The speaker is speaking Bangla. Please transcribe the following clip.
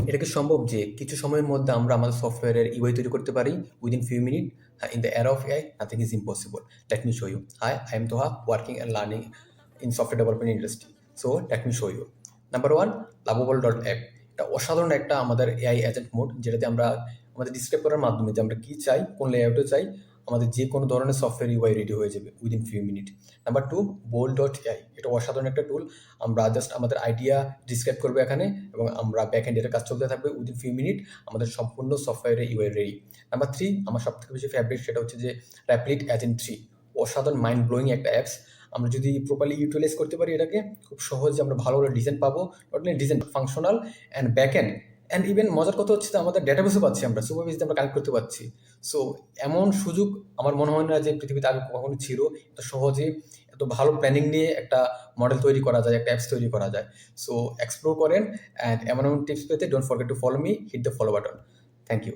এটা কি সম্ভব যে কিছু সময়ের মধ্যে আমরা আমাদের সফটওয়্যারের ইউআই তৈরি করতে পারি within few minute? In the era of AI, nothing is impossible. Let me show you. Hi, I am Toha, working and learning in software development industry. So let me show you. Number one, Lovable.app. এটা অসাধারণ একটা আমাদের এআই এজেন্ট মোড, যেটাতে আমরা আমাদের ডিসক্রাইব করার মাধ্যমে যে আমরা কি চাই, কোন লেআউটে চাই, আমাদের যে কোনো ধরনের সফটওয়্যার ইউআই রেডি হয়ে যাবে within few minute. Number two, Bold.ai. এটা অসাধারণ একটা টুল। আমরা জাস্ট আমাদের আইডিয়া ডিসক্রাইব করবো এখানে এবং আমরা ব্যাক এন্ডের কাজ চলতে থাকবে উইদিন ফিউ মিনিট আমাদের সম্পূর্ণ সফটওয়্যারে ইউআই রেডি। নাম্বার থ্রি, আমার সবথেকে বেশি ফেভারিট, সেটা হচ্ছে যে র্যাপিড এজেন্ট 3। অসাধারণ মাইন্ড ব্লোয়িং একটা অ্যাপস। আমরা যদি প্রপারলি ইউটিলাইজ করতে পারি এটাকে, খুব সহজে আমরা ভালো ভালো ডিজাইন পাবো। Not only design, functional and back end and even মজার কথা হচ্ছে যে আমাদের ডেটাবেসও পাচ্ছি, আমরা সুপারবেস দিয়ে আমরা কানেক্ট করতে পারছি। সো এমন সুযোগ আমার মনে হয় না যে পৃথিবীতে আগে কখনো ছিল। এত সহজে এত ভালো প্ল্যানিং নিয়ে একটা মডেল তৈরি করা যায়, একটা অ্যাপস তৈরি করা যায়। সো এক্সপ্লোর করেন, অ্যান্ড এমন এমন টিপস পেতে don't forget to follow me, hit the follow button. Thank you.